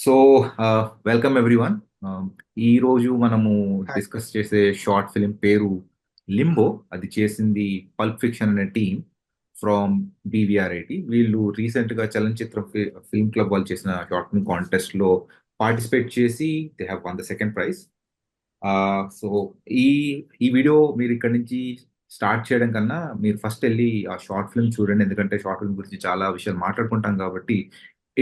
So welcome everyone. ఈ రోజు మనము హాయ్. డిస్కస్ చేసే షార్ట్ ఫిలిం పేరు లింబో. అది చేసింది పల్ప్ ఫిక్షన్ అనే టీమ్ ఫ్రమ్ BVR80. వీళ్ళు రీసెంట్ గా చలనచిత్ర ఫిల్మ్ క్లబ్ వాళ్ళు చేసిన షార్ట్ ఫిల్మ్ కాంటెస్ట్ లో పార్టిసిపేట్ చేసి they have one the second prize. So ఈ ఈ వీడియో మీరు ఇక్కడ నుంచి స్టార్ట్ చేయడం కన్నా మీరు ఫస్ట్ వెళ్ళి ఆ షార్ట్ ఫిల్మ్ చూడండి, ఎందుకంటే షార్ట్ ఫిల్మ్ గురించి చాలా విషయాలు మాట్లాడుకుంటాం కాబట్టి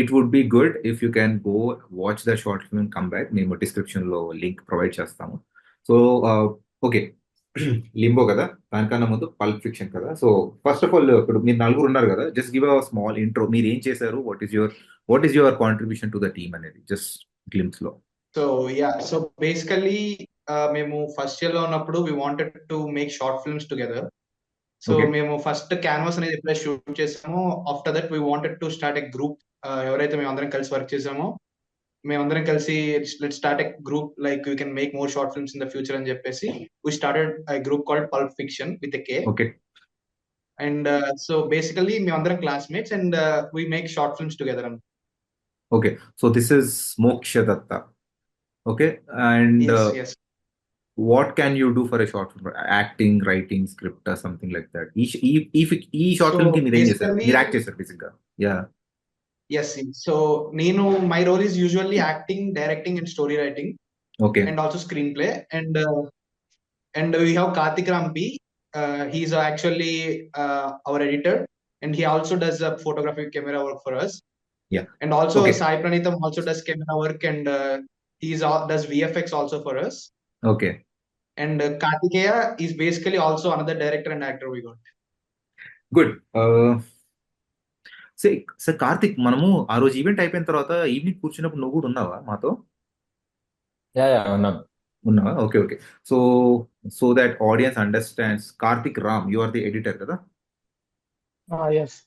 it would be good if you can go watch the short film come back. మేము డిస్క్రిప్షన్ లో లింక్ ప్రొవైడ్ చేస్తాము. సో ఓకే, లింబో కదా, దానికన్నా ముందు పల్ప్ ఫిక్షన్ కదా. సో ఫస్ట్ ఆఫ్ ఆల్ ఇప్పుడు మీరు నలుగురు ఉన్నారు కదా, just give a small intro. మీరు ఏం చేశారు, what is your contribution to the team అనేది జస్ట్ గ్లిమ్స్ లో. సో బేసికల్లీ మేము ఫస్ట్ ఇయర్ లో ఉన్నప్పుడు we wanted to make short films together. So okay. మేము ఫస్ట్ క్యాన్వాస్ అనేది ఎప్పుడైతే షూట్ చేసామో after that we wanted to start a group. ఎవరైతే మేము అందరం కలిసి వర్క్ చేసామో మేమందరం కలిసి let start a group like you can make more short films in the future అని చెప్పేసి we started I group called Pulp Fiction with a K. Okay. And so basically మేమందరం classmates and we make short films together. Okay. So this is Moksha Datta. Okay. And yes yes. what can you do for a short film? Acting, writing, script or something like that. ఈ short so film కి మీరు ఏం చేశారు? Basically మీరు act చేశారు basic గా. Yeah. Yes. So నేను my role is usually acting, directing and story writing okay. and also screenplay. And we have Karthik Rampi. He's actually our editor, and he also does photography camera work for us. Yeah. And also okay. Sai Pranitham also does camera work, and does VFX also for us. Okay. And Kartikeya is basically also another director and actor we got. Good. Sir Karthik, మనము ఆ రోజు event అయిపోయిన తర్వాత evening కూర్చున్నప్పుడు నువ్వు కూడా ఉన్నావా మాతో? యా ఉన్నాను. ఉన్నావా? Okay. Okay. So so that audience understands, Karthik Ram, you are the editor కదా? ఎస్.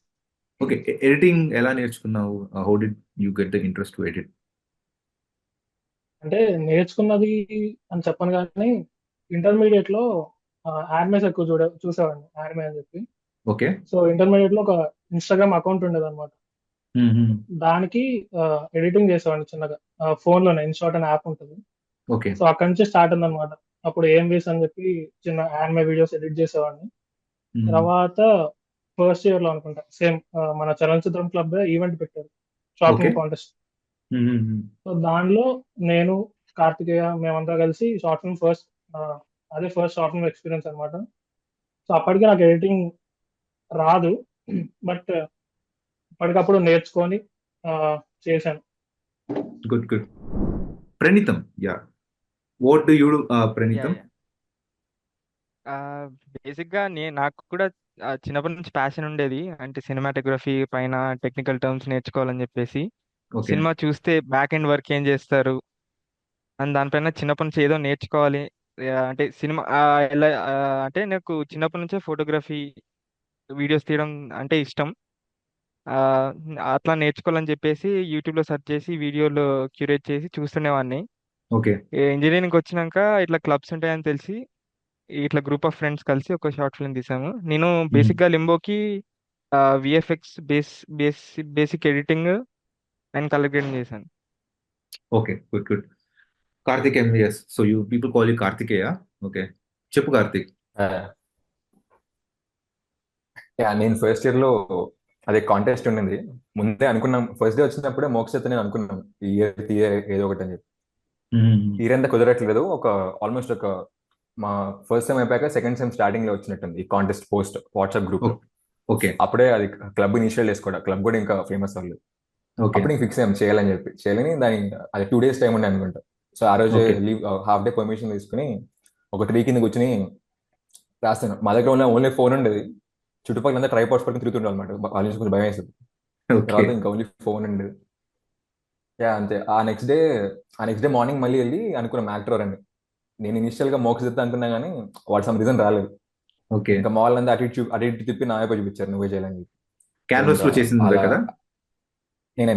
ఓకే. ఎడిటింగ్ ఎలా నేర్చుకున్నావు? How did you get the interest to edit? అంటే నేర్చుకున్నది అని చెప్పను కానీ ఇంటర్మీడియట్ లో యానిమేస్ ఎక్కువ చూసేవాడిని, యానిమే అని చెప్పి. ఓకే. సో ఇంటర్మీడియట్ లో ఒక ఇన్స్టాగ్రామ్ అకౌంట్ ఉండేది అనమాట. దానికి ఎడిటింగ్ చేసేవాడిని చిన్నగా, ఫోన్ లోనే ఇన్షాట్ అనే యాప్ ఉంటుంది. ఓకే. సో అక్కడి నుంచి స్టార్ట్ అయిందనమాట. అప్పుడు AMVs అని చెప్పి చిన్న యానిమే వీడియోస్ ఎడిట్ చేసేవాడిని. తర్వాత ఫస్ట్ ఇయర్ లో అనుకుంటా సేమ్ మన చలనచిత్రం క్లబ్ ఈవెంట్ పెట్టారు, షార్ట్ ఫిల్మ్ కాంటెస్ట్. సో దానిలో నేను, కార్తికేయ, మేమంతా కలిసి షార్ట్ ఫిల్మ్ అదే ఫస్ట్ షార్ట్ ఫిల్మ్ ఎక్స్పీరియన్స్ అనమాట. సో అప్పటికి నాకు ఎడిటింగ్ రాదు, బట్ అప్పటికప్పుడు నేర్చుకొని చేశాను. Good good. Praneetham, yeah, what do you do Praneetham? బేసిక్గా నాకు కూడా చిన్నప్పటి నుంచి ప్యాషన్ ఉండేది, అంటే సినిమాటోగ్రఫీ పైన టెక్నికల్ టర్మ్స్ నేర్చుకోవాలని చెప్పేసి. ఓకే. సినిమా చూస్తే బ్యాక్ ఎండ్ వర్క్ ఏం చేస్తారు అని దానిపైన చిన్నప్పటి నుంచి ఏదో నేర్చుకోవాలి. అంటే సినిమా ఎలా అంటే నాకు చిన్నప్పటి నుంచే ఫోటోగ్రఫీ, వీడియోస్ తీయడం అంటే ఇష్టం. ఆ, అట్లా నేర్చుకోవాలని చెప్పేసి యూట్యూబ్లో సెర్చ్ చేసి వీడియోలు క్యూరేట్ చేసి చూస్తుండేవాడిని. ఓకే. ఇంజనీరింగ్ వచ్చినాక ఇట్లా క్లబ్స్ ఉంటాయని తెలిసి ఇట్లా గ్రూప్ ఆఫ్ ఫ్రెండ్స్ కలిసి ఒక షార్ట్ ఫిల్మ్ తీసాము. నేను బేసిక్గా లింబోకి VFX basic editing and colour grading చేశాను. Okay. Good good. Karthik MVS, so you people call you Karthikeya. Okay, చెప్పు కార్తిక్. నేను ఫస్ట్ ఇయర్ లో అదే కాంటెస్ట్ ఉండింది. ముందే అనుకున్నాం, ఫస్ట్ డే వచ్చినప్పుడే మోక్షత నేను అనుకున్నాం ఈ ఇయర్ ఏదో ఒకటి అని చెప్పి. ఇయర్ అంతా కుదరట్లేదు. ఆల్మోస్ట్ మా ఫస్ట్ సెమ్ అయిపోయాక సెకండ్ సెమ్ స్టార్టింగ్ లో వచ్చినట్టుంది ఈ కాంటెస్ట్ పోస్ట్ వాట్సాప్ గ్రూప్ లో. ఓకే. అప్పుడే అది క్లబ్ ఇనిషియల్ చేసుకోవడం, క్లబ్ కూడా ఇంకా ఫేమస్ అవ్వలేదు. ఓకే. అప్పుడు ఫిక్స్ అయ్యాం చేయాలని. దాని అది 2 days టైం ఉండే అనుకుంటా. సో ఆ రోజు Okay. Leave, half day permission తీసుకుని ఒక ట్రీ కింద కూర్చుని రాస్తాను. మా దగ్గర ఓన్లీ ఫోన్ ఉండేది, చుట్టుపక్కల అంతా ట్రైపాడ్స్ పట్టుకుని తిరుగుతుండే అనమాట. వాళ్ళ నుంచి కొంచెం భయం వేస్తుంది. తర్వాత ఓకే. ఇంకా ఓన్లీ ఫోన్ ఉండేది. అంతే. ఆ నెక్స్ట్ డే మార్నింగ్ మళ్ళీ వెళ్ళి అనుకున్నాం యాక్టర్ అని. నేను ఇనిషియల్ గా మోక్ష చెప్తా అనుకున్నా కానీ వాట్ సమ్ రీజన్ రాలేదు. ఓకే. ఇంకా మాల్ అంతా అటు ఇటు తిప్పి నా వైపు చూపించారు, నువ్వే చేయాలని చెప్పి. క్యాన్వస్ లో ఇంకా చేసింది అలా కదా? నేను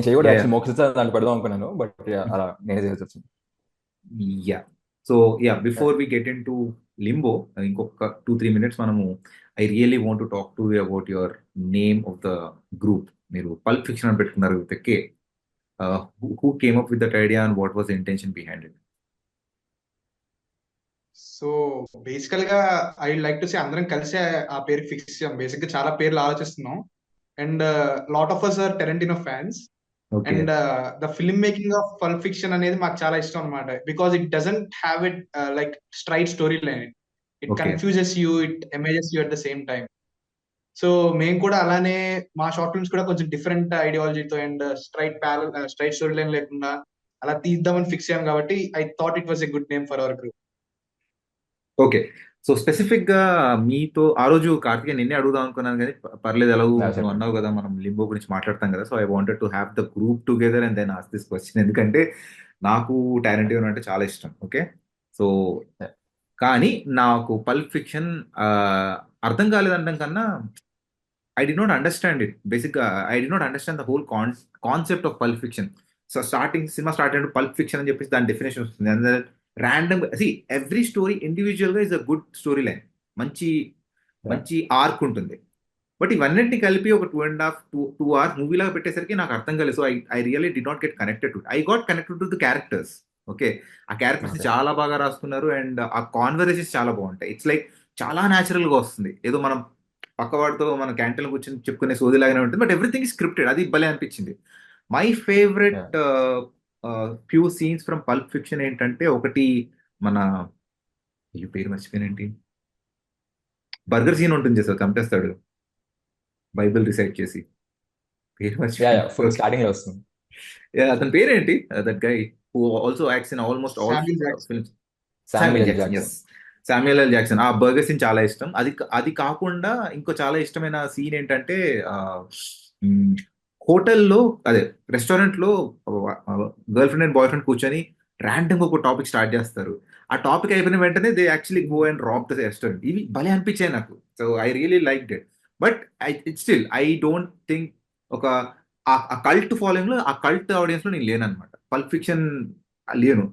చేయకూడదు, Yeah. యాక్చువల్లీ మోక్ష దాంట్లో పెడదాం అనుకున్నాను, బట్ అలా నేనే చేయాల్సి వచ్చింది. Yeah. So yeah, before we get into Limbo, ఇంకొక 2-3 minutes మనము, I really want to talk to you about your name of the group. మీరు పల్ప్ ఫిక్షన్ అని పెట్టుకున్నారు with K. who came up with that idea and what was the intention behind it? So బేసికల్ గా I like to say అందరం కలిసి ఆ పేరు fix చేసాం. బేసిక్ గా చాలా పేర్లు ఆలోచిస్తున్నాం. And lot of us are Tarantino fans. Okay. And the film making of Pulp Fiction అనేది మాకు చాలా ఇష్టం అనమాట. Because it doesn't have it like straight story line. It Okay. Confuses you, it amazes you at the same time. So మేము కూడా అలానే మా short films కూడా కొంచెం డిఫరెంట్ ఐడియాలజీతో అండ్ స్ట్రైట్ స్టోరీ లైన్ లేకుండా అలా తీద్దామని ఫిక్స్ అయ్యాం కాబట్టి I thought it was a good name for our group. Okay. So specific గా మీతో ఆ రోజు కార్తికేయ నిన్నే అడుగుదాం అనుకున్నాను కానీ పర్లేదు, ఎలాగో Yeah, నువ్వు చెప్పండి. అన్నావు కదా మనం లింబో గురించి మాట్లాడతాం కదా, so I wanted to have the group together and then ask this question. ఎందుకంటే నాకు టారెంటినో అంటే చాలా ఇష్టం. ఓకే. So Yeah. కానీ నాకు పల్ప్ ఫిక్షన్ అర్థం కాలేదంటాం కన్నా I did not understand it. Basically, I did not understand the whole concept of pulp fiction. So cinema started to pulp fiction and చెప్పేసి దాని డెఫినేషన్ వస్తుంది. And then random, see, every story individual గా is a good storyline. మంచి Yeah. మంచి arc ఉంటుంది. But ఇవన్నింటిని కలిపి ఒక 2.5 hours movie లాగా పెట్టేసరికి నాకు అర్థం కాలేదు. So I really did not get connected to I got connected to the characters. Okay. ఆ క్యారెక్టర్స్ Okay. చాలా బాగా రాసుకున్నారు అండ్ ఆ కాన్వర్సేషన్స్ చాలా బాగుంటాయి. ఇట్స్ లైక్ చాలా న్యాచురల్ గా వస్తుంది. ఏదో మనం పక్కవాడితో మన క్యాంటీన్ కూర్చొని చెప్పుకునే సోదిలాగానే ఉంటుంది. But everything is scripted. అది భలే అనిపించింది. My favourite few scenes from pulp fiction ఏంటంటే, ఒకటి మన ఈ పేరు మర్చిపోయినేంటి, బర్గర్ సీన్ ఉంటుంది చేసారు, చంపేస్తాడు బైబిల్ రిసైట్ చేసి, పేరు ఫుల్ మర్చిపోయి. స్టార్టింగ్ లో వస్తుంది. అతని పేరేంటి? That guy who also acts in almost all Samuel Jackson. Films. Samuel L. Jackson, Jackson. yes. Samuel L. Jackson. ఆ బర్గర్ సీన్ చాలా ఇష్టం. అది కాకుండా ఇంకో చాలా ఇష్టమైన సీన్ ఏంటంటే, హోటల్లో అదే రెస్టారెంట్ లో girlfriend and boyfriend కూర్చొని ర్యాండమ్ ఒక టాపిక్ స్టార్ట్ చేస్తారు. ఆ టాపిక్ అయిపోయిన వెంటనే they actually go and rob the restaurant. ఇవి భలే అనిపించాయి నాకు. So I really like it. But it still I don't think ఒక ఆ కల్ట్ ఫాలోయింగ్ లో, ఆ కల్ట్ ఆడియన్స్ లో నేను లేనన్నమాట. పల్ప్ ఫిక్షన్ లేను.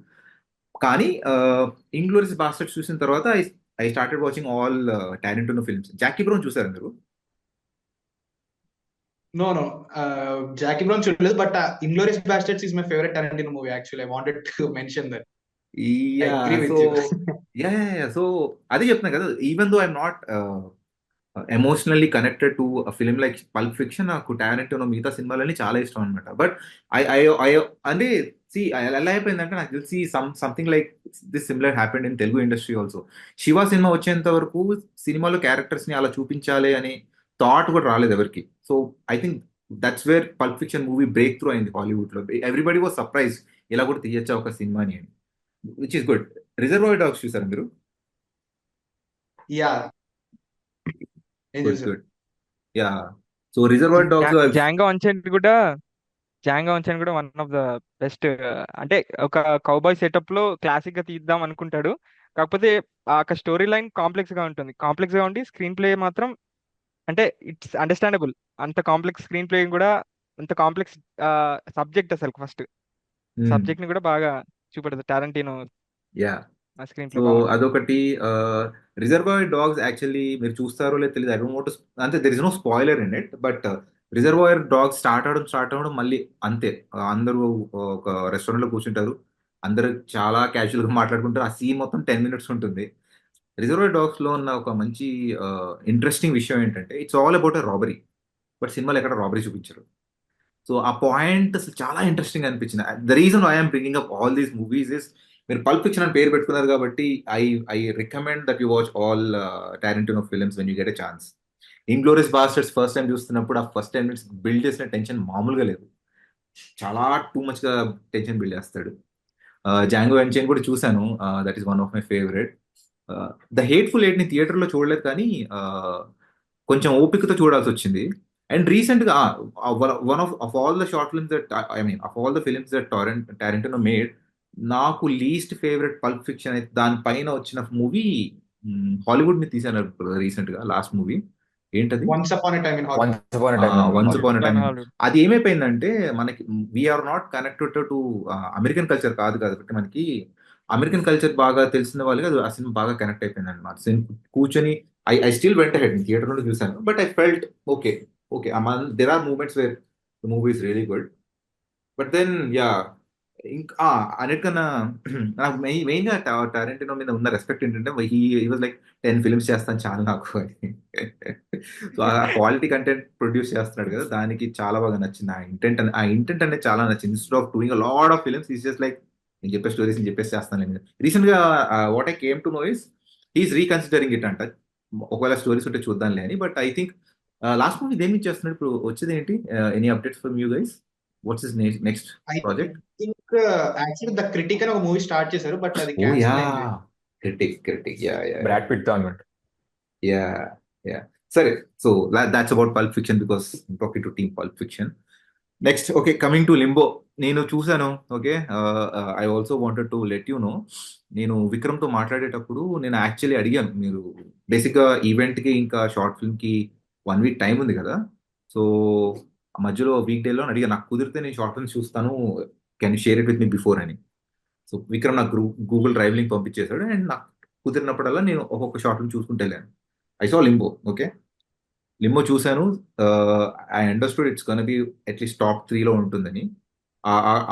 కానీ ఇంగ్లోరియస్ బాస్టర్డ్స్ చూసిన తర్వాత I started watching all Tarantino films. Jackie Brown చూసారు మీరు? No, Jackie Brown చూడలేదు, but Inglourious Basterds is my favorite Tarantino movie actually. I wanted to mention that. I agree with you. So అదే చెప్తున్నా కదా, even though I'm not emotionally connected to film like pulp fiction, నాకు Tarantino మిగతా సినిమాలన్నీ చాలా ఇష్టం అనమాట. But I అంటే ఎలా అయిపోయిందంటే, నాకు తెలిసి something like this similar happened in Telugu industry also. Shiva cinema వచ్చేంత వరకు సినిమాలో క్యారెక్టర్స్ ని అలా చూపించాలి అని థాట్ కూడా రాలేదు ఎవరికి. So I think that's where Pulp Fiction movie break through Hollywood హాలీవుడ్ లో. ఎవ్రీబడి వాజ్ సర్ప్రైజ్, ఇలా కూడా తీయచ్చా ఒక సినిమాని అని, which is good. Reservoir Dogs చూసారా మీరు? Yeah. ఏం గుడ్ చూసారు? Good. Yeah. So Reservoir Dogs Django Unchained కూడా వన్ ఆఫ్ ద బెస్ట్. అంటే ఒక కౌబాయ్ సెటప్ లో క్లాసిక్ గా తీద్దాం అనుకుంటాడు, కాకపోతే ఆ స్టోరీ లైన్ కాంప్లెక్స్ గా ఉంటుంది. కాంప్లెక్స్ గా ఉండి స్క్రీన్ ప్లే మాత్రం అంటే ఇట్స్ అండర్స్టాండబుల్. అంత కాంప్లెక్స్ స్క్రీన్ ప్లే కూడా, అంత కాంప్లెక్స్ సబ్జెక్ట్, అసలు ఫస్ట్ సబ్జెక్ట్ ని కూడా బాగా చూపెడతారు టారెంటినో. యా. ఆ స్క్రీన్ సో ప్లే బాగుంటుంది. అదొకటి. రిజర్వాయర్ డాగ్స్ యాక్చువల్లీ మీరు చూస్తారో లేదు తెలియదు, ఐ డోంట్ వాంట్ టు, అంటే there is no spoiler in it. But Reservoir Dogs start అవడం మళ్ళీ అంతే. అందరూ ఒక రెస్టారెంట్ లో కూర్చుంటారు, అందరూ చాలా క్యాజువల్ గా మాట్లాడుకుంటారు. ఆ సీన్ మొత్తం 10 minutes ఉంటుంది. రిజర్వాయర్ డాగ్స్ లో ఉన్న ఒక మంచి ఇంట్రెస్టింగ్ విషయం ఏంటంటే, it's all about a robbery. But సినిమాలో ఎక్కడ రాబరీ చూపించరు. సో ఆ పాయింట్ అసలు చాలా ఇంట్రెస్టింగ్ అనిపించింది. The reason I'm bringing up all these movies is, మీరు పల్ప్ ఫిక్షన్ అని పేరు పెట్టుకున్నారు కాబట్టి I recommend that you watch all Tarantino films when you get a chance. Inglorious bastards first time చూస్తున్నప్పుడు ఆ ఫస్ట్ 10 minutes బిల్డ్ చేసిన tension మామూలుగా లేదు. చాలా టూ మచ్ గా టెన్షన్ బిల్డ్ చేస్తాడు. జాంగో అన్చైన్డ్ కూడా చూశాను. That is one of my favourite. The hateful eight ని థియేటర్ లో చూడలేదు, కానీ కొంచెం ఓపికతో చూడాల్సి వచ్చింది. అండ్ రీసెంట్ గా one of all the short films that I mean of all the films that Tarantino made, నాకు లీస్ట్ ఫేవరెట్ పల్ప్ ఫిక్షన్ అయితే దానిపైన వచ్చిన మూవీ హాలీవుడ్ ని తీసాను రీసెంట్ గా. లాస్ట్ మూవీ ఏంటది? Once Upon a Time in Hollywood. Once Upon a Time in once Hollywood. Upon a time. Hollywood. అది ఏమైపోయిందంటే, మనకి we are not connected to American culture కాదు కాబట్టి, మనకి అమెరికన్ కల్చర్ బాగా తెలిసిన వాళ్ళకి అది ఆ సినిమా బాగా కనెక్ట్ అయిపోయింది అనమాట. కూర్చొని I still went ahead నుండి చూసాను, but I felt okay. There are moments where the movie is really good. But then yeah ఇంకా అన్నిటికన్నా నాకు మెయిన్ గా టారెంటినో మీద ఉన్న రెస్పెక్ట్ ఏంటంటే హీ వాజ్ లైక్ 10 ఫిల్మ్స్ చేస్తాను చాలు నాకు అని. సో ఆ క్వాలిటీ కంటెంట్ ప్రొడ్యూస్ చేస్తున్నాడు కదా, దానికి చాలా బాగా నచ్చింది. ఆ ఇంటెంట్ అనేది చాలా నచ్చింది. Instead of doing lot of films is just like నేను చెప్పే స్టోరీస్ చెప్పేసి చేస్తాను. రీసెంట్ గా what I came to know is he's reconsidering it అంట. ఒకవేళ స్టోరీస్ ఉంటే చూద్దాంలే అని. But I think last movie దేని నుంచి చేస్తున్నాడు ఇప్పుడు, వచ్చేది ఏంటి? Any updates from you guys? What's his next I project? Think actually The Critic అని ఒక మూవీ స్టార్ట్ చేశారు, బట్ అది ఓ యా, క్యాన్సిల్ అయింది. Critic yeah yeah Brad Pitt తో అనుకుంటా. Yeah yeah. సరే, so that's about Pulp Fiction because talking to team Pulp Fiction. Next okay, coming to Limbo. నేను చూసాను. Okay, I also wanted to let you know, నేను విక్రమ్తో మాట్లాడేటప్పుడు నేను actually అడిగాను, మీరు బేసిక్గా ఈవెంట్కి ఇంకా షార్ట్ ఫిల్మ్కి 1 వీక్ టైం ఉంది కదా, సో మధ్యలో వీక్ డేలో అడిగాను, నాకు కుదిరితే నేను షార్ట్ ఫిల్మ్స్ చూస్తాను, can share it with me before అని. సో విక్రమ్ నాకు గూగుల్ డ్రైవ్ లింక్ పంపించేశాడు, అండ్ నాకు కుదిరినప్పుడల్లా నేను ఒక్కొక్క షార్ట్ ఫిల్మ్ చూసుకుంటే వెళ్ళాను. I saw Limbo. Okay, Limbo చూశాను. I understood it's gonna be at least top 3లో ఉంటుందని.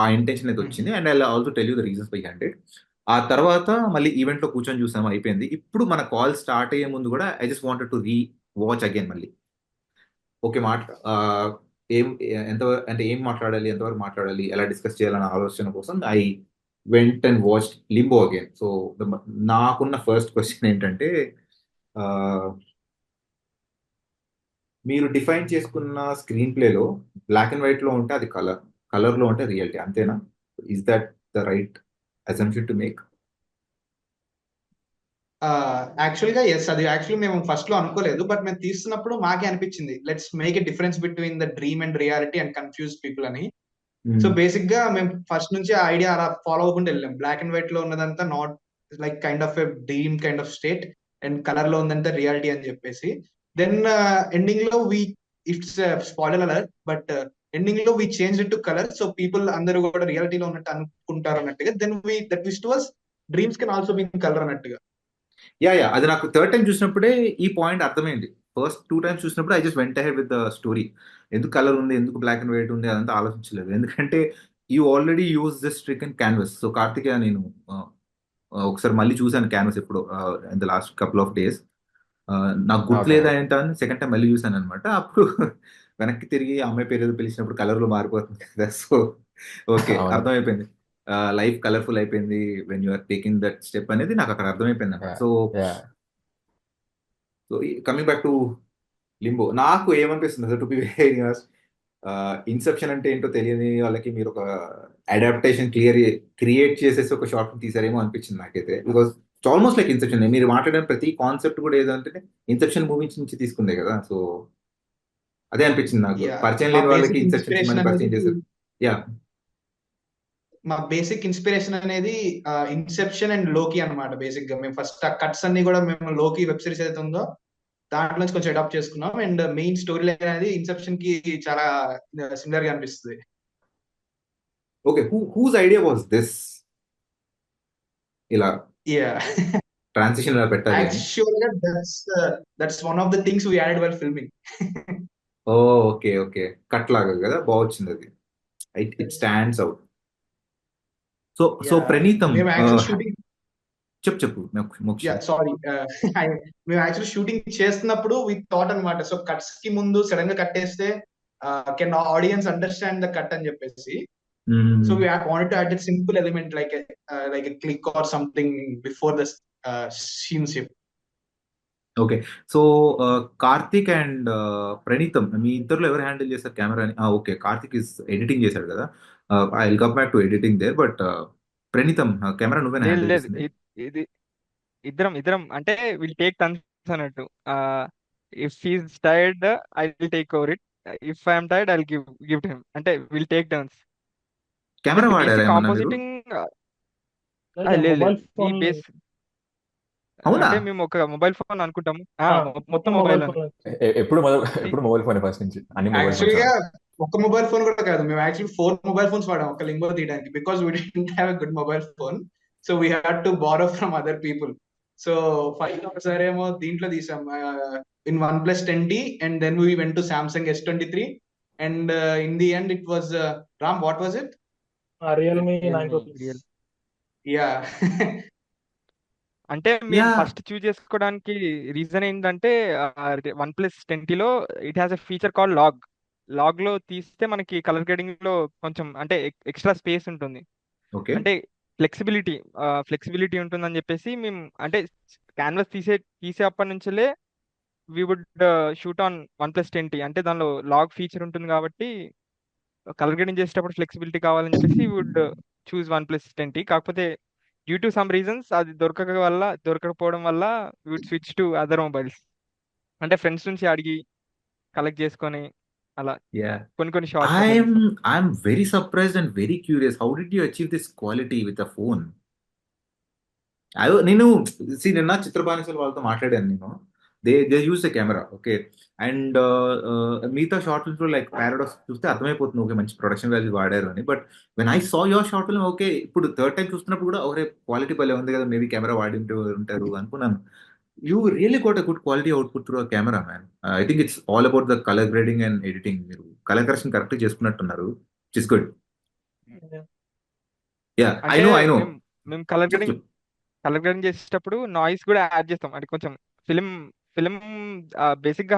ఆ ఇంటెన్షన్ అయితే వచ్చింది, and I also tell you the reasons behind it. ఆ తర్వాత మళ్ళీ ఈవెంట్లో కూర్చొని చూసాము, అయిపోయింది. ఇప్పుడు మన కాల్ స్టార్ట్ అయ్యే ముందు కూడా I just wanted to re watch again మళ్ళీ. ఓకే, ఏం ఎంత అంటే ఏం మాట్లాడాలి, ఎంతవరకు మాట్లాడాలి, ఎలా డిస్కస్ చేయాలన్న ఆలోచన కోసం I went and watch limbo again. So నాకున్న ఫస్ట్ క్వశ్చన్ ఏంటంటే, మీరు డిఫైన్ చేసుకున్న స్క్రీన్ ప్లేలో బ్లాక్ అండ్ వైట్ లో ఉంటే అది కలర్ లో ఉంటే రియాలిటీ, అంతేనా? Is that the right assumption to make? Actual గా ఎస్, అది యాక్చువల్లీ మేము ఫస్ట్ లో అనుకోలేదు, బట్ మేము తీస్తున్నప్పుడు మాకే అనిపించింది let's make a difference between the dream and reality and confuse people అని. సో బేసిక్ గా మేము ఫస్ట్ నుంచి ఆ ఐడియా అలా ఫాలో అవ్వకుండా వెళ్ళాం. బ్లాక్ అండ్ వైట్ లో ఉన్నదంతా not like kind of a dream kind of state, and colour లో ఉందంతా రియాలిటీ అని చెప్పేసి. దెన్ ఎండింగ్ లో it's spoiler alert, but ending లో change it to colour, so people అందరూ కూడా రియాలిటీలో ఉన్నట్టు అనుకుంటారు అన్నట్టుగా. Then that twist was dreams can also be colour అన్నట్టుగా. యా యా, అది నాకు థర్డ్ టైం చూసినప్పుడే ఈ పాయింట్ అర్థమైంది. ఫస్ట్ 2 టైమ్స్ చూసినప్పుడు I just went ahead with the story. ఎందుకు కలర్ ఉంది, ఎందుకు బ్లాక్ అండ్ వైట్ ఉంది, అదంతా ఆలోచించలేదు. ఎందుకంటే you already use this trick in canvas. So Karthikeya, నేను ఒకసారి మళ్ళీ చూసాను క్యాన్వస్ ఎప్పుడు in the last couple of days. నాకు గుర్తులేదా ఏంటో అని సెకండ్ టైం మళ్ళీ చూసాను అనమాట. అప్పుడు వెనక్కి తిరిగి అమ్మాయి పేరు ఏదో పిలిచినప్పుడు కలర్ లో మారిపోతుంది కదా. సో ఓకే, అర్థమైపోయింది, లైఫ్ కలర్ఫుల్ అయిపోయింది when you are taking that step అనేది నాకు అక్కడ అర్థమైపోయింది అన్నమాట. So coming back to Limbo, నాకు ఏమనిపిస్తుంది to be very honest, inception అంటే ఏంటో తెలియని వాళ్ళకి మీరు ఒక అడాప్టేషన్ క్రియేట్ చేసేసి ఒక షార్ట్ తీసారేమో అనిపించింది నాకైతే. Because it's almost like Inception. మీరు మాట్లాడిన ప్రతి కాన్సెప్ట్ కూడా ఏదంటే ఇన్సెప్షన్ మూవీ నుంచి తీసుకుందే కదా. సో అదే అనిపించింది నాకు, పరిచయం లేని వాళ్ళకి ఇన్సెప్షన్ సినిమాని పరిచయం చేశారు. యా, మా బేసిక్ ఇన్స్పిరేషన్ అనేది ఇన్సెప్షన్ అండ్ లోకి అన్నమాట. బేసిక్ గా మేము ఫస్ట్ ఆ కట్స్ అన్ని కూడా మేము లోకి వెబ్ సిరీస్ ఏదైతే ఉందో దాంట్లో నుంచి కొంచెం అడాప్ట్ చేసుకున్నాం, అండ్ మెయిన్ స్టోరీ లైన్ అనేది ఇన్సెప్షన్ కి చాలా సిమిలర్ గా అనిపిస్తుంది. Okay, whose idea was this ఇలా ట్రాన్సిషన్ ఇలా పెట్టాలి? యాక్చువల్ గా that's one of the things we added while filming. Okay okay, cut లాగా కదా, బాగుంది అది. It stands out. So Praneetham, చెప్పు సారీ, మేము యాక్చువల్లీ షూటింగ్ చేస్తున్నప్పుడు వి థాట్ అన్నమాట, సో కట్స్ కి ముందు సడన్ గా కట్టేస్తే can audience understand the cut అని చెప్పేసి. So we wanted to add that simple element like a click or something before the scene ship. Okay, so Karthik and Praneetham, మీ ఇద్దరులో ఎవరు హ్యాండిల్ చేస్తారు కెమెరా అని? ఓకే, కార్తిక్ ఇస్ ఎడిటింగ్ చేశాడు కదా, I will come back to editing there. But Praneetham, camera నువ్వే handle చేసింది? ఇది ఇద్దరం అంటే విల్ టేక్ టర్న్స్ అన్నట్టు. If he's tired I will take over it, if I'm tired I will give him, అంటే will take turns. Camera వాడారా ఏమన్నా మీరు? ఆపోజిటింగ్ లేదు, ఈ బేస్ అంటే మేము ఒక మొబైల్ ఫోన్ అనుకుంటాము, మొత్తం మొబైల్. ఎప్పుడు మొబైల్ ఫోన్ ఫస్ట్ నుంచి అన్ని మొబైల్ యాక్చువల్ గా ఒక మొబైల్ ఫోన్ కూడా కాదు, మేము యాక్చువల్లీ 4 మొబైల్ ఫోన్స్ వాడాం ఒక లింబో తీయడానికి, because we didn't have a good mobile phone, so we had to borrow from other people. So final ఒకసారి ఏమో దీంట్లో తీసాం in OnePlus 10T, and then we went to Samsung S23, and in the end it was Ram, what was it? Realme Realme 9 Pro Plus. Real yeah. అంటే మేము yeah first choose చేసుకోవడానికి reason ఏంటంటే one plus 20లో it has a feature call log లో తీస్తే మనకి colour grading లో కొంచెం అంటే ఎక్స్ట్రా స్పేస్ ఉంటుంది, ఓకే అంటే ఫ్లెక్సిబిలిటీ ఉంటుందని చెప్పేసి మేము అంటే క్యాన్వాస్ తీసే అప్పటి నుంచే we would shoot on one plus 20, అంటే దానిలో లాగ్ ఫీచర్ ఉంటుంది కాబట్టి కలర్ గ్రేడింగ్ చేసేటప్పుడు ఫ్లెక్సిబిలిటీ కావాలని చెప్పేసి వుడ్ చూస్ వన్ ప్లస్ 20. కాకపోతే డ్యూ టు సమ్ రీజన్స్ అది దొరకకపోవడం వల్ల would switch to other mobiles, అంటే ఫ్రెండ్స్ నుంచి అడిగి కలెక్ట్ చేసుకొని అలా యా కొన్ని షార్ట్స్ అట్లా ఐఎమ్ తీసాం. I'm very surprised and very curious, how did you achieve this quality with a phone? నేను నిన్న చిత్రబానిసల వాళ్ళతో మాట్లాడాను నేను. They use the camera, okay. And మిగతా షార్ట్ ఫిల్మ్స్ లో లైక్ పారాడాక్స్ చూస్తే అర్థమైపోతుంది, ఓకే మంచి ప్రొడక్షన్ వాల్యూ వాడారు అని. But when I saw your short film, okay ఇప్పుడు థర్డ్ టైం చూస్తున్నప్పుడు కూడా ఓకే క్వాలిటీ భలే ఉంది కదా, మేబీ కెమెరా వాడి ఉంటారు అనుకున్నాను. You really got a good quality output through a camera man. I think it's all about the colour grading and editing. మీరు కలర్ కరెక్షన్ కరెక్ట్ చేసుకున్నట్టున్నారు, it's good. Yeah. Yeah I అంటే no మేము colour grading చేసేటప్పుడు noise కూడా add చేస్తాం, అంటే కొంచెం film film basic గా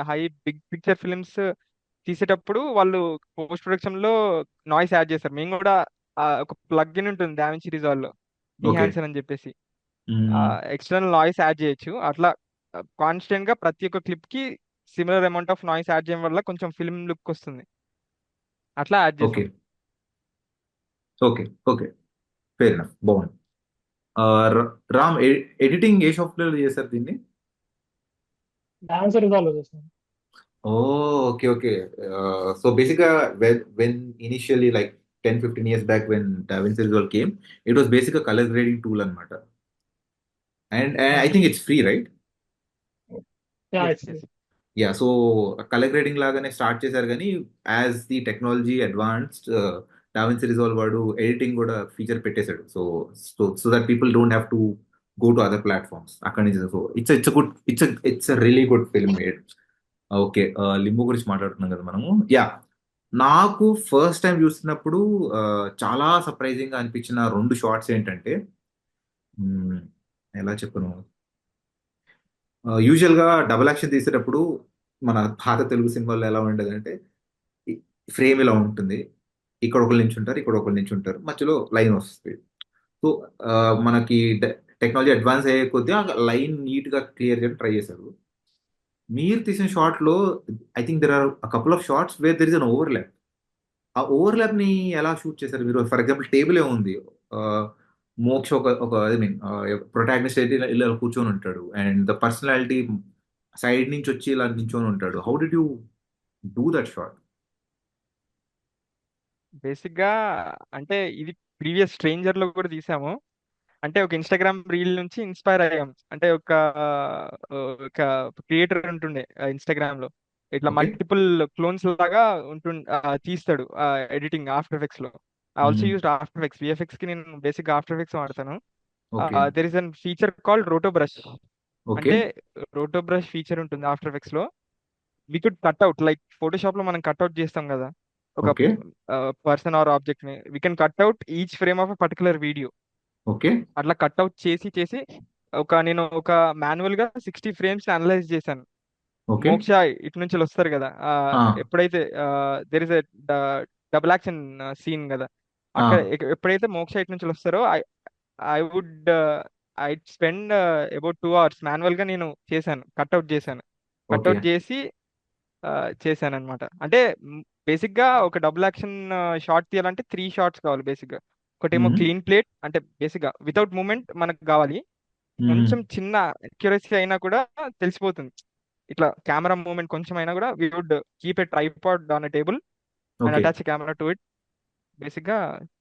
హై బిగ్ పిక్చర్ ఫిలిమ్స్ తీసేటప్పుడు వాళ్ళు పోస్ట్ ప్రొడక్షన్ లో నాయిస్ యాడ్ చేస్తారు. మేము కూడా ఒక ప్లగ్ ఇన్ ఉంటుంది డావిన్సీ రిజాల్వ్ లో, ఓకే. డిహాన్సర్ అని చెప్పేసి ఎక్స్టర్నల్ నాయిస్ యాడ్ చేయొచ్చు. అట్లా కాన్స్టెంట్ గా ప్రతి ఒక్క క్లిప్ కి similar amount of noise add చేయడం వల్ల కొంచెం ఫిల్మ్ లుక్ వస్తుంది, అట్లా యాడ్ ఓకే చేసాం. ఓకే ఓకే ఫెయిర్ ఎనఫ్, బాగుంది. రామ్, ఎడిటింగ్ ఏ సాఫ్ట్వేర్ చేశారు దీన్ని? డాన్సర్ రిజాల్వ్ చేస్తాను. ఓ ఓకే ఓకే. సో బేసిక్గా when initially like 10-15 years back when DaVinci Resolve came, it was basically a color grading tool అనమాట. And I think it's free, right? Yeah, Yes, it's yes. Yeah, so colour grading లాగానే start చేశారు, కానీ as the technology advanced DaVinci resolve వాడు editing కూడా feature పెట్టేశాడు. So so that people don't have to go to other platforms అక్కడి నుంచి. So it's really good film made. Okay, limbo గురించి మాట్లాడుతున్నాం కదా మనము. యా, నాకు ఫస్ట్ టైం చూస్తున్నప్పుడు చాలా సర్ప్రైజింగ్ గా అనిపించిన 2 షార్ట్స్ ఏంటంటే, ఎలా చెప్పను, యూజువల్ గా డబుల్ యాక్షన్ తీసేటప్పుడు మన పాత తెలుగు సినిమాల్లో ఎలా ఉండేది అంటే, ఫ్రేమ్ ఇలా ఉంటుంది, ఇక్కడ ఒకరు నించుంటారు, ఇక్కడ ఒకరు నించుంటారు, మధ్యలో లైన్ వస్తుంది. సో మనకి టెక్నాలజీ అడ్వాన్స్ అయ్యే కొద్దీ ఆ లైన్ నీట్ గా క్లియర్ చేయడం ట్రై చేశారు. మీరు తీసిన షార్ట్ లో I think there are a couple of shorts where there is an overlap. ఆ ఓవర్లాప్ ని ఎలా షూట్ చేశారు మీరు? ఫర్ ఎగ్జాంపుల్ టేబుల్ ఏ ఉంది, మోక్ష ఒక ఐ మీన్ ప్రొటాగనిస్ట్ అయితే ఇలా కూర్చొని ఉంటాడు, అండ్ ద పర్సనాలిటీ సైడ్ నుంచి వచ్చి ఇలా నించొని ఉంటాడు. How did you do that shot? Basic గా అంటే ఇది ప్రీవియస్ స్ట్రేంజర్ లో కూడా తీసాము. అంటే ఒక ఇన్స్టాగ్రామ్ రీల్ నుంచి ఇన్స్పైర్ అయ్యాం. అంటే ఒక క్రియేటర్ ఉంటుండే ఇన్స్టాగ్రామ్ లో, ఇట్లా ఓకే. మల్టిపుల్ క్లోన్స్ లాగా తీస్తాడు ఎడిటింగ్ ఆఫ్టర్ ఎఫెక్ట్స్ లో. I also used After Effects. VFX కి నేను బేసిక్ ఆఫ్టర్ ఎఫెక్ట్స్ వాడతాను. Okay there is an feature called roto brush. Okay అంటే రోటో బ్రష్ ఫీచర్ ఉంటుంది ఆఫ్టర్ ఎఫెక్ట్స్ లో. We could cutout like Photoshop లో మనం cutout చేస్తాం కదా ఒక ఓకే పర్సన్ ఆర్ ఆబ్జెక్ట్ ని, we can cutout each frame of particular video. Okay అట్లా కట్అవుట్ చేసి నేను ఒక మాన్యువల్ గా 60 ఫ్రేమ్స్ అనలైజ్ చేశాను. ఓకే మోక్ష ఇటు నుంచి వస్తారు కదా, ఎప్పుడైతే there is double action scene కదా, అక్కడ ఎప్పుడైతే మోక్ష ఇటు నుంచి వస్తారో I would I spend about 2 hours manual గా నేను కట్అవుట్ చేశాను. ఓకే కట్అవుట్ చేసి చేశాను అనమాట. అంటే బేసిక్ గా ఒక డబుల్ యాక్షన్ షార్ట్ తీయాలంటే 3 షార్ట్స్ కావాలి బేసిక్ గా. ఒకటేమో క్లీన్ ప్లేట్, అంటే బేసిక్ గా వితౌట్ మూమెంట్ మనకు కావాలి. కొంచెం చిన్న అక్యురసీ అయినా కూడా తెలిసిపోతుంది, ఇట్లా కెమెరా మూమెంట్ కొంచెం అయినా కూడా we would keep a tripod on a table and okay attach camera to it. Basic గా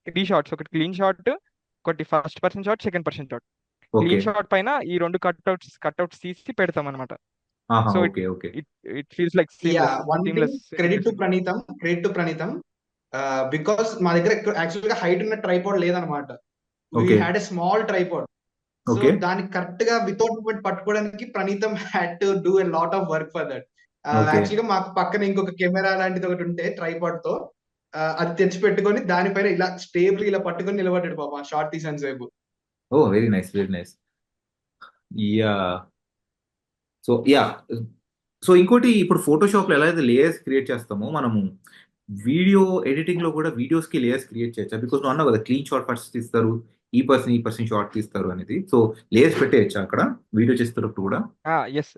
3 షార్ట్స్, ఒకటి క్లీన్ షాట్, ఒకటి first person shot, second person shot. Okay clean shot పైన ఈ 2 కట్అవుట్స్ తీసి పెడతాం అనమాట. So okay okay it feels like yeah, one thing, seamless. Credit to Praneetham, because మా దగ్గర యాక్చువల్ గా హైట్ ఉన్న ట్రైపాడ్ లేదనమాట. We okay had a small tripod. So okay దానికి కరెక్ట్ గా వితౌట్ మూమెంట్ పట్టుకోవడానికి Praneetham had to do a lot of work for that. Okay actual గా మాకు పక్కన ఇంకొక కెమెరా లాంటిది ఒకటి ఉంటే ట్రైపాడ్ తో అది తెచ్చి పెట్టుకొని దానిపైన ఇలా స్టేబుల్ ఇలా పట్టుకొని నిలబడ్డాడు పాప షార్ట్ తీసాను సేపు. Oh very nice very nice. Yeah so yeah so ఇంకోటి ఇప్పుడు ఫోటోషాప్ లో ఎలా అయితే లేయర్స్ క్రియేట్ చేస్తామో మనము వీడియో ఎడిటింగ్ లో కూడా వీడియోస్ కి లేయర్స్ క్రియేట్ చేయొచ్చా? బికాస్ నువ్వు అన్నావు కదా క్లీన్ షాట్ ఫస్ట్ తీస్తారు, ఈ పర్సన్ షార్ట్ తీస్తారు అనేది. సో లేయర్స్ పెట్టేయచ్చా అక్కడ వీడియో చేస్తున్నప్పుడు కూడా? Yes,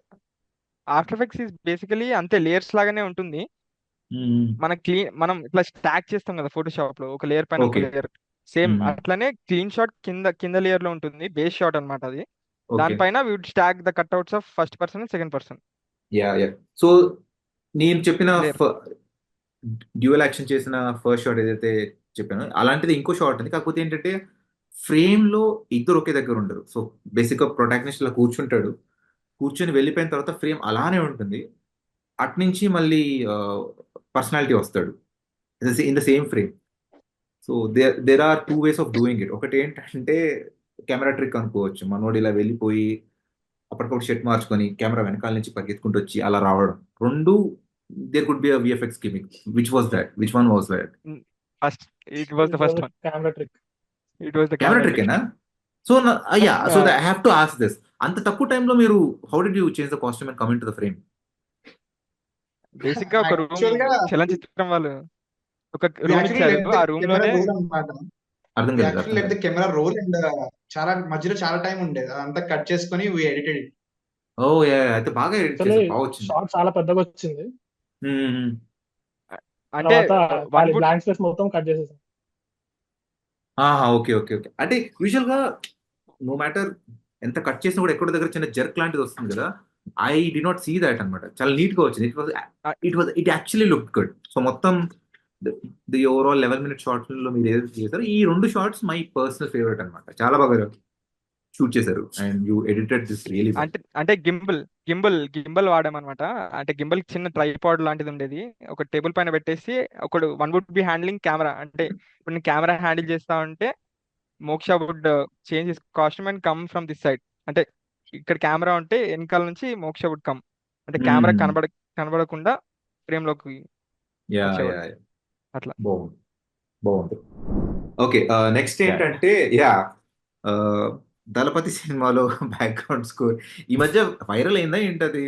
After Effects is basically అంతే, లేయర్స్ లాగానే ఉంటుంది. మనం ఇట్లా స్టాక్ చేస్తాం కదా ఫోటోషాప్ లో, ఒక లేయర్ పైన ఒక ఓకే లేయర్, సేమ్ అట్లనే క్లీన్ షాట్ కింద కింద లేయర్ లో ఉంటుంది, బేస్ షాట్ అన్నమాట అది. ఓకే దానిపైన we would stack the cutouts of first person and second person yeah yeah so నేను చెప్పిన లేయర్. డ్యూయల్ యాక్షన్ చేసిన ఫస్ట్ షాట్ ఏదైతే చెప్పానో అలాంటిది ఇంకో షాట్ ఉంది. కాకపోతే ఏంటంటే ఫ్రేమ్ లో ఇద్దరు ఒకే దగ్గర ఉండరు. సో బేసిక్ గా ప్రొటాగనిస్ట్ ఇలా కూర్చుంటాడు, కూర్చొని వెళ్ళిపోయిన తర్వాత ఫ్రేమ్ అలానే ఉంటుంది, అట్నుంచి మళ్ళీ పర్సనాలిటీ వస్తాడు in the same frame. So there are two ways of doing it. ఒకటి ఏంటంటే కెమెరా ట్రిక్ అనుకోవచ్చు, మనోడు ఇలా వెళ్ళిపోయి అప్పటికప్పుడు షర్ట్ మార్చుకొని కెమెరా వెనకాల నుంచి పరిగెత్తుకుంటూ వచ్చి అలా రావడం. రెండు there could be a VFX gimmick. Which one was that? First it was the first one. Camera trick. It was the camera camera trick trick. ఏనా? So yeah so I have to ask this. అంత తక్కువ టైంలో మీరు how did you change the costume and come into the frame? Basic గా ఒక room, actual గా చలనచిత్రం వాళ్ళు ఒక we రూమ్ actually ఇచ్చారు, let the ఆ రూమ్ కెమెరా లోనే. రోల్ అన్నమాట. అర్థం We కాలేదు actually అర్థం let the కాలేదు. camera roll and చాలా మధ్యలో చాలా టైం ఉండేది, అదంతా కట్ చేసుకొని we edited it. Oh yeah అయితే బాగా ఎడిట్ యాక్చువల్లీ చేశారు, బాగా వచ్చింది. షార్ట్ చాలా పెద్దగా వచ్చింది. అంటే తర్వాత వన్ ఖాళీ వుడ్ బ్లాంక్ స్పేస్ మొత్తం కట్ చేసేసాం. Okay okay okay. అంటే యూజువల్ గా నో మ్యాటర్ ఎంత కట్ చేసినా కూడా ఎక్కడో దగ్గర చిన్న జర్క్ లాంటిది వస్తుంది కదా. I did not see that అనమాట. చాలా నీట్ గా వచ్చింది. It actually look good. So మొత్తం ది ఓవరాల్ 11 minute షార్ట్స్ లో మీరు ఏదైతే చేశారో ఈ రెండు షార్ట్స్ మై పర్సనల్ ఫేవరెట్ అనమాట. చాలా బాగా షూట్ చేశారు and you edited this really well. అంటే గింబల్ వాడామన్నమాట. అంటే గింబల్ చిన్న ట్రైపాడ్ లాంటిది ఉండేది, ఒక టేబుల్ పైన పెట్టేసి ఒకడు one would be handling camera. అంటే ఇప్పుడు నేను కెమెరా హ్యాండిల్ చేస్తా ఉంటే Moksha would change his costume and come from this side. అంటే ఇక్కడ కెమెరా ఉంటే వెనకాల నుంచి మోక్ష వుడ్ కమ్, అంటే కెమెరా కనబడకుండా ఫ్రేమ్ లోకి యా యా వచ్చేవాడు అట్లా. బాగుంది బాగుంది. ఓకే నెక్స్ట్ ఏంటంటే యా దళపతి సినిమాలో బ్యాక్గ్రౌండ్ స్కోర్ ఈ మధ్య వైరల్ అయిందా ఏంటది?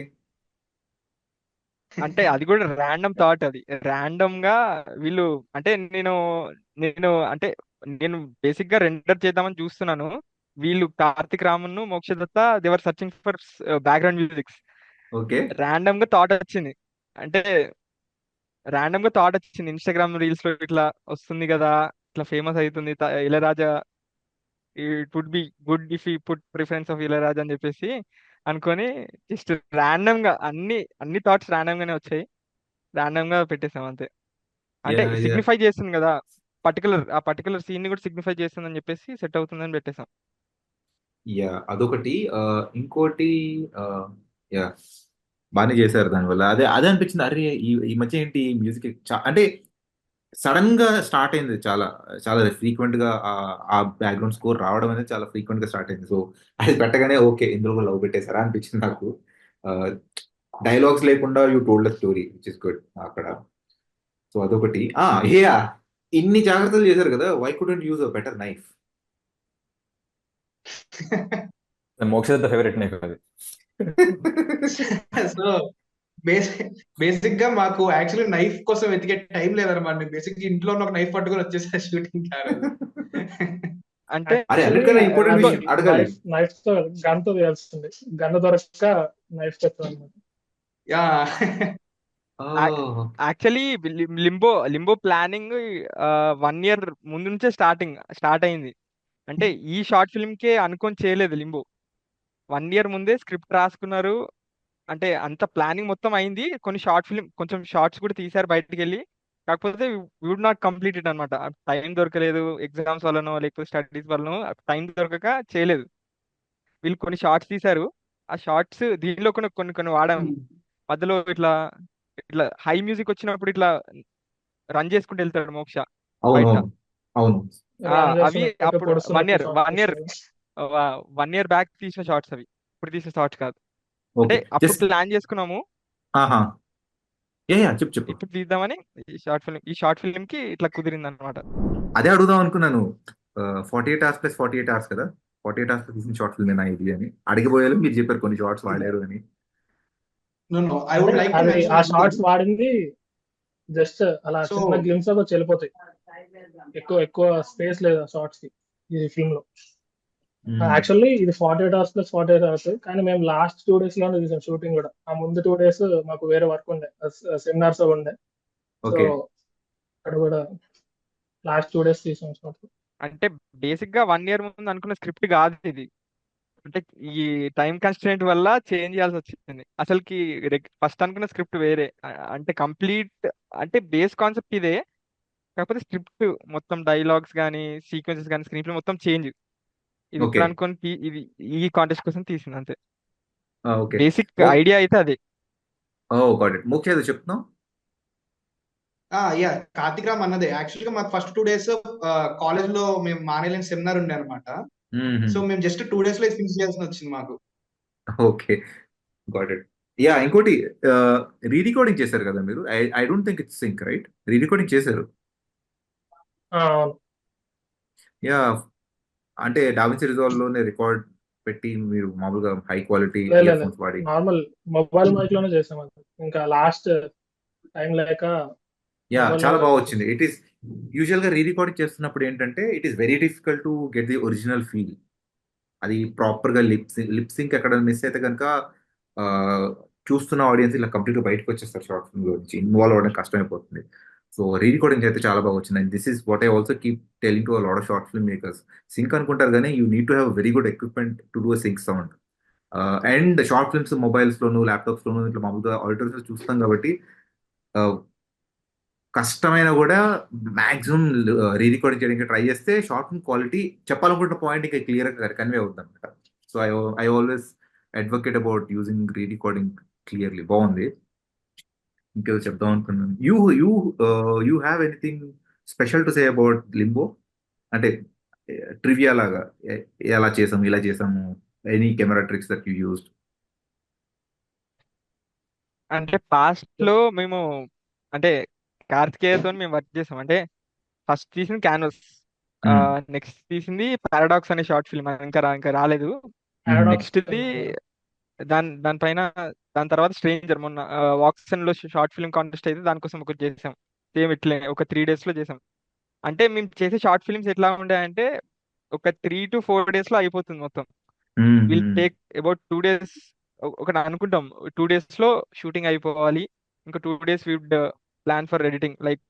అంటే అది కూడా ర్యాండమ్ థాట్, అది ర్యాండమ్ గా వీళ్ళు, అంటే నేను అంటే నేను బేసిక్ గా రెండర్ చేద్దామని చూస్తున్నాను. వీళ్ళు Karthik Raman Mokshadatta Devar searching for background musics. Okay random గా థాట్ వచ్చింది, అంటే ర్యాండమ్ గా థాట్ వచ్చింది, ఇన్స్టాగ్రామ్ రీల్స్ లో ఇట్లా వస్తుంది కదా, ఇట్లా ఫేమస్ అవుతుంది Ilaiyaraaja, it would be good if you put preference of Ilaiyaraaja అని చెప్పేసి అనుకొని జస్ట్ ర్యాండమ్ గా అన్ని థాట్స్ ర్యాండమ్ గానే వచ్చాయి, ర్యాండమ్ గా పెట్టేసాం అంతే. అంటే యా యా సిగ్నిఫై చేస్తుంది కదా, ఆ పర్టికులర్ సీన్ ని కూడా సిగ్నిఫై చేస్తుందని చెప్పేసి సెట్ అవుతుందని పెట్టేసాం. యా అదొకటి. ఇంకోటి యా బాగానే చేశారు దానివల్ల. అదే అదే అనిపించింది. అరే ఈ మధ్య ఏంటి మ్యూజిక్ అంటే సడన్ గా స్టార్ట్ అయింది, చాలా చాలా ఫ్రీక్వెంట్ గా ఆ బ్యాక్గ్రౌండ్ స్కోర్ రావడం అనేది చాలా ఫ్రీక్వెంట్ గా స్టార్ట్ అయింది. సో అది పెట్టగానే ఓకే ఇందులో లవ్ పెట్టేశారా అనిపించింది నాకు. డైలాగ్స్ లేకుండా you told the story which is good అక్కడ. సో అదొకటి. హేయా ఇన్ని జాగ్రత్తలు చేశారు కదా, why couldn't use a better knife? Mokshadatta favourite knife అది. సో బేసిక్ గా మాకు యాక్చువల్లీ నైఫ్ కోసం వెతికే టైం లేదన్నమాట. బేసిక్ ఇంట్లో ఉన్న ఒక నైఫ్ పట్టుకొని వచ్చేసా షూటింగ్ అంటే అరే అన్నిటికన్నా ఇంపార్టెంట్ విషయం అడగాలి. నైఫ్ తో గన్ తో చేయాల్సింది, గన్ దొరక్క నైఫ్ చేస్తాం అనమాట. Yeah actually limbo planning 1 year ముందు నుంచే స్టార్ట్ అయింది. అంటే ఈ షార్ట్ ఫిల్మ్ కే అనుకొని చేయలేదు లింబో, 1 year ముందే స్క్రిప్ట్ రాసుకున్నారు. అంటే అంత ప్లానింగ్ మొత్తం అయింది. కొంచెం షార్ట్స్ కూడా తీశారు బయటికి వెళ్ళి, కాకపోతే వుడ్ నాట్ కంప్లీట్ ఇట్ అనమాట. టైం దొరకలేదు, ఎగ్జామ్స్ వల్లనో లేకపోతే స్టడీస్ వల్లనో టైం దొరకక చేయలేదు. వీళ్ళు కొన్ని షార్ట్స్ తీశారు, ఆ షార్ట్స్ దీనిలో కొన్ని వాడాం. మధ్యలో ఇట్లా ఇట్లా హై మ్యూజిక్ వచ్చినప్పుడు ఇట్లా రన్ చేసుకుంటూ వెళ్తాడు మోక్ష అవును బయట. అవును అవి అప్పుడు 1 year బ్యాక్ తీసిన షార్ట్స్ అవి, ఇప్పుడు తీసిన షార్ట్స్ కాదు. అంటే ఓకే అప్పుడు జస్ట్ ప్లాన్ చేసుకున్నాము, చెప్పు చెప్పు. ఇప్పుడు తీద్దామని ఈ షార్ట్ ఫిల్మ్ కి ఇట్లా కుదిరింది అనమాట. అదే అడుగుదాం అనుకున్నాను. 48 hours + 48 hours కదా, 48 hours తీసిన షార్ట్ ఫిల్మ్ ఇది అని అడిగిపోయారు. మీరు చెప్పారు కొన్ని షార్ట్స్ వాడారు అని. No, I అంటే would like to అది mention ఆ one thing. షార్ట్స్ వాడింది జస్ట్ అలా చిన్న So, గ్లిమ్స్ వచ్చి వెళ్ళిపోతాయి. ఎక్కువ ఎక్కువ స్పేస్ లేదు ఆ షార్ట్స్ కి ఈ ఫిల్మ్ లో. యాక్చువల్లీ ఇది 48 hours + 48 hours, కానీ మేము లాస్ట్ 2 days లోనే తీసాం షూటింగ్ కూడా. ఆ ముందు 2 days మాకు వేరే వర్క్ ఉండే, సెమినార్స్ ఉండే. So okay. అక్కడ కూడా లాస్ట్ 2 days తీసాం షార్ట్. అంటే బేసిక్ గా 1 year ముందు అనుకున్న స్క్రిప్ట్ కాదు ఇది. అంటే ఈ టైం కన్స్ట్రెంట్ వల్ల చేంజ్ చేయాల్సి వచ్చింది. అసలుకి ఫస్ట్ అనుకున్న స్క్రిప్ట్ వేరే. అంటే కంప్లీట్, అంటే బేస్ కాన్సెప్ట్ ఇదే, కాకపోతే స్క్రిప్ట్ మొత్తం డైలాగ్స్ కానీ సీక్వెన్సెస్ కానీ స్క్రీన్ ప్లే మొత్తం చేంజ్. ఇది ఓకే. ఇప్పుడు అనుకొని ఇది ఈ కాంటెస్ట్ కోసం తీసింది అంతే. ఓకే. బేసిక్ ఐడియా అయితే అదే. Got it. ముఖ్య ఏదో చెప్తున్నావు. యా, కార్తిక్ రామ్ అన్నదే. యాక్చువల్ గా మాకు ఫస్ట్ 2 days కాలేజ్ లో మేము మానేలేని సెమినార్ ఉండే అనమాట. సో మేము జస్ట్ 2 days లో ఫినిష్ చేయాల్సి వచ్చింది మాకు. Okay, got it. ఇంకోటి, రీ రికార్డింగ్ చేశారు కదా మీరు. I don't think it's sync, right? Re recording చేశారు. అవును. యా అంటే డావిన్సీ రిజాల్వ్ లోనే రికార్డ్ పెట్టి మీరు మామూలుగా హై క్వాలిటీ లేదు ఇయర్ లేదు, ఫోన్స్ వాడి. నార్మల్ మొబైల్ మైక్ లోనే చేసాం అది. ఇంకా లాస్ట్ టైం లేక మొబైల్ చాలా లోనే బాగా చేసాం. వచ్చింది. ఇట్ ఈస్ యూజువల్ గా రీ రికార్డింగ్ చేస్తున్నప్పుడు ఏంటంటే it is very difficult to get the original feel. అది ప్రాపర్ గా లిప్ సింక్ ఎక్కడ మిస్ అయితే కనుక చూస్తున్న ఆడియన్స్ ఇలా కంప్లీట్ గా బయటకు వచ్చేస్తారు షార్ట్ ఫిల్మ్ గురించి. ఇన్వాల్వ్ అవ్వడం కష్టమైపోతుంది. సో రీ రికార్డింగ్ అయితే చాలా బాగా వచ్చింది. And this is what I also keep telling to lot of short film makers. Sync అనుకుంటారు కానీ you need to have very good equipment to do sync sound. And short films mobiles లోను laptops లోను ఇట్లా మామూలుగా ఆడిటర్స్ చూస్తాం కాబట్టి కష్టమైన కూడా మాక్సిమం రీ రికార్డింగ్ చేయడానికి ట్రై చేస్తే షార్ట్ ఫిల్మ్ క్వాలిటీ చెప్పాలనుకుంటున్న పాయింట్ ఇంకా క్లియర్ గా కన్వే అవుతుంది అనమాట. So I always advocate about using re recording clearly. బాగుంది. ఇంకేదో చెప్దాం అనుకున్నాను. You you you have anything special to say about limbo? అంటే ట్రివియా లాగా ఎలా చేసాము ఇలా చేసాము, any camera tricks that you used? అంటే పాస్ట్ లో మేము, అంటే కార్తికేయతో మేము వర్క్ చేసాం. అంటే ఫస్ట్ తీసింది క్యాన్వస్, నెక్స్ట్ తీసింది పారాడాక్స్ అనే షార్ట్ ఫిల్మ్. ఇంకా రాలేదు. పారాడాక్స్ నెక్స్ట్ది దానిపైన, దాని తర్వాత స్ట్రేంజర్. మొన్న వాక్సన్ లో షార్ట్ ఫిల్మ్ కాంటెస్ట్ అయితే దానికోసం ఒకటి చేసాం. సేమ్ ఇట్లే ఒక 3 days లో చేసాం. అంటే మేము చేసే షార్ట్ ఫిల్మ్స్ ఎట్లా ఉంటాయంటే ఒక 3 to 4 days లో అయిపోతుంది మొత్తం. Will take about 2 days. ఒకటి అనుకుంటాం 2 days లో షూటింగ్ అయిపోవాలి, ఇంకా 2 days we'd plan for editing. Like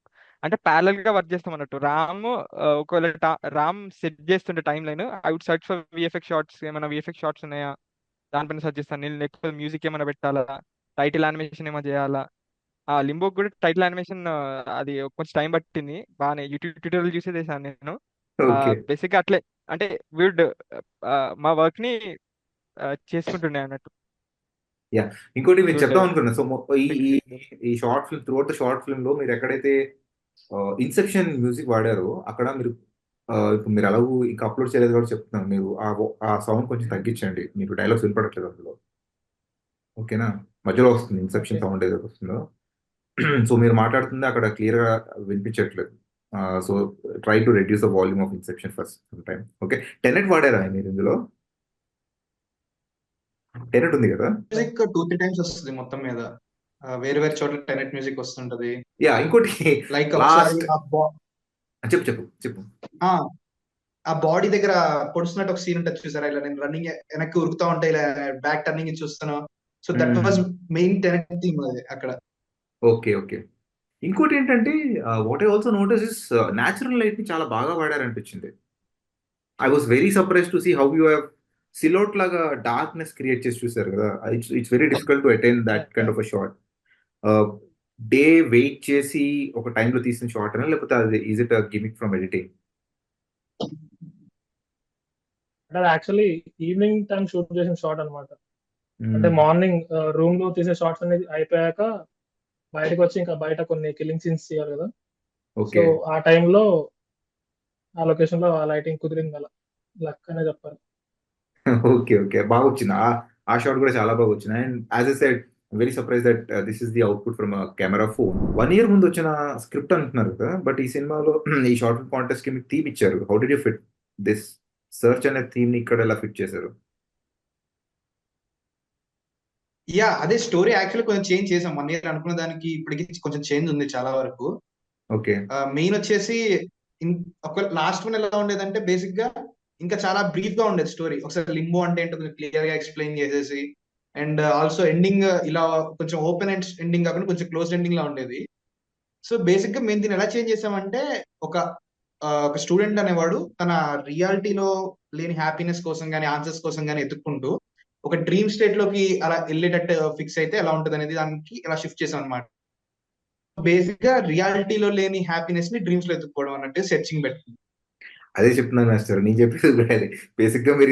అంటే ప్యారల్ గా వర్క్ చేస్తాం అన్నట్టు. ఒకవేళ రామ్ సెట్ చేస్తుంటే time line, I would search for VFX shorts. ఏమైనా విఎఫ్ఎక్స్ షార్ట్స్ ఉన్నాయా దానిపైన సెర్చ్ చేస్తాను నేను. లేకపోతే మ్యూజిక్ ఏమైనా పెట్టాలా, టైటిల్ యానిమేషన్ ఏమైనా చేయాలా. ఆ లింబోకి కూడా టైటిల్ యానిమేషన్ అది కొంచెం టైం పట్టింది. బాగానే యూట్యూబ్ ట్యూటోరియల్ చూసే చేశాను నేను. ఓకే. బేసిక్ గా అట్లే అంటే వీడ్ మా వర్క్ ని చేసుకుంటుండే అన్నట్టు. ఇంకోటి మీరు వీడ్ చెప్దాం అనుకున్నా. సో ఈ ఈ ఫిక్స్. ఈ short film, throughout the short film లో మీరు ఎక్కడైతే ఇన్సెప్షన్ మ్యూజిక్ వాడారో అక్కడ మీరు ఇప్పుడు మీరు ఎలాగూ ఇంకా అప్లోడ్ చేయలేదు కూడా చెప్తున్నాను. మీరు ఆ సౌండ్ కొంచెం తగ్గించండి. మీకు డైలాగ్స్ వినపడట్లేదు అందులో. ఓకేనా? మధ్యలో వస్తుంది ఇన్సెప్షన్ ఓకే. సౌండ్ ఏదైతే వస్తుందో. సో మీరు మాట్లాడుతుంది అక్కడ క్లియర్ గా వినిపించట్లేదు. So try to reduce the volume of Inception first time. Okay. Tenet వాడారా మీరు ఇందులో? టెనెట్ ఉంది కదా? మ్యూజిక్ 2-3 times వస్తుంది మొత్తం మీద. వేరే వేరే చోట్ల టెనెట్ మ్యూజిక్ వస్తుంటది. ఇంకోటి లైక్ లాస్ట్ ఒకసారి చెప్పు చెప్పు చెప్పు. ఆ బాడీ దగ్గర పొడుస్తున్నట్టు ఒక సీన్ ఉంటుంది చూసారా, ఇలా నేను రన్నింగ్ వెనక్కి ఉరుకుతా ఉంటే ఇలా బ్యాక్ టర్నింగ్ చూస్తాను. So that was main tenet theme అది అక్కడ. Okay okay. ఇంకోటి ఏంటంటే what I also notice is natural light ని చాలా బాగా వాడారనిపించింది. I was very surprise to see how you have silhouette లాగా డార్క్నెస్ క్రియేట్ చేసి చూసారు కదా. It's very difficult to attain that kind of a shot. They wait చేసి ఒక టైంలో తీసిన షాట్ అయినా, లేకపోతే అది is it gimmick from editing? అంటే యాక్చువల్లీ ఈవినింగ్ టైం షూట్ చేసిన షాట్ అనమాట. అంటే మార్నింగ్ రూమ్ లో తీసే షార్ట్స్ అనేది అయిపోయాక బయటకు వచ్చి ఇంకా బయట కొన్ని కిల్లింగ్ సీన్స్ చేయాలి కదా. సో ఓకే ఆ టైంలో ఆ లొకేషన్ లో ఆ లైటింగ్ కుదిరింది అలా, లక్ అనే చెప్పాలి. Okay okay. బాగా వచ్చింది. ఆ షాట్ కూడా చాలా బాగా వచ్చింది. And as a said very surprise that this is the output from camera phone. 1 year ముందు వచ్చిన స్క్రిప్ట్ అంటున్నారు కదా, బట్ ఈ సినిమాలో ఈ షార్ట్ ఫిల్మ్ కాంటెస్ట్ కి మీకు థీమ్ ఇచ్చారు. How did you fit this search అనే థీమ్ ని ఇక్కడ ఎలా ఫిట్ చేశారు? యా, అదే స్టోరీ యాక్చువల్లీ కొంచెం చేంజ్ చేసాం. 1 year అనుకున్న దానికి ఇప్పటికి కొంచెం చేంజ్ ఉంది చాలా వరకు. ఓకే. మెయిన్ వచ్చేసి ఒక లాస్ట్ వన్ ఎలా ఉండేదంటే బేసిక్ గా ఇంకా చాలా బ్రీఫ్ గా ఉండేది స్టోరీ. ఒకసారి లింబో అంటే ఏంటో క్లియర్ గా ఎక్స్ప్లెయిన్ చేసేసి, అండ్ ఆల్సో ఎండింగ్ ఇలా కొంచెం ఓపెన్ ఎండింగ్ కాకుండా కొంచెం క్లోజ్ ఎండింగ్ లా ఉండేది. సో బేసిక్ గా మేము దీన్ని ఎలా చేంజ్ చేసామంటే, ఒక ఒక స్టూడెంట్ అనేవాడు తన రియాలిటీలో లేని హ్యాపీనెస్ కోసం కానీ ఆన్సర్స్ కోసం కానీ ఎత్తుక్కుంటూ ఒక డ్రీమ్ స్టేట్ లోకి అలా వెళ్ళేటట్టు ఫిక్స్ అయితే ఎలా ఉంటుంది అనేది దానికి ఇలా షిఫ్ట్ చేసాం అనమాట. బేసిక్ గా రియాలిటీలో లేని హ్యాపీనెస్ ని డ్రీమ్స్ లో ఎత్తుక్కోవడం అన్నట్టు సెర్చింగ్ పెట్టింది. అదే చెప్తున్నాను మాస్టర్, నేను చెప్పేది కూడా అదే. బేసిక్ గా మీరు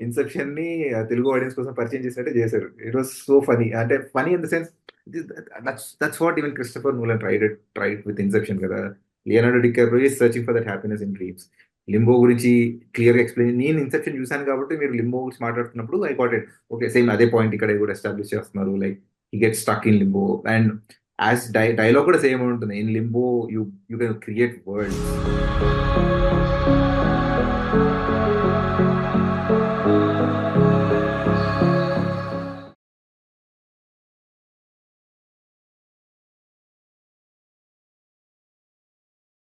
ఇన్సెప్షన్ ని తెలుగు ఆడియన్స్ కోసం పరిచయం చేసినట్టే చేశారు. ఇట్ వాస్ సో ఫనీ, అంటే funny in the sense that's what even Christopher Nolan tried with Inception కదా. Leonardo DiCaprio is searching for that happiness in dreams. Limbo గురించి క్లియర్ గా ఎక్స్ప్లెయిన్, నేను ఇన్సెప్షన్ చూసాను కాబట్టి మీరు లింబో గురించి మాట్లాడుతున్నప్పుడు I got it. Okay, same అదే పాయింట్ ఇక్కడ కూడా ఎస్టాబ్లిష్ చేస్తున్నారు. Like he get stuck in limbo, and as dialogue కూడా సేమ్ ఉంటుంది. In limbo you can create world's.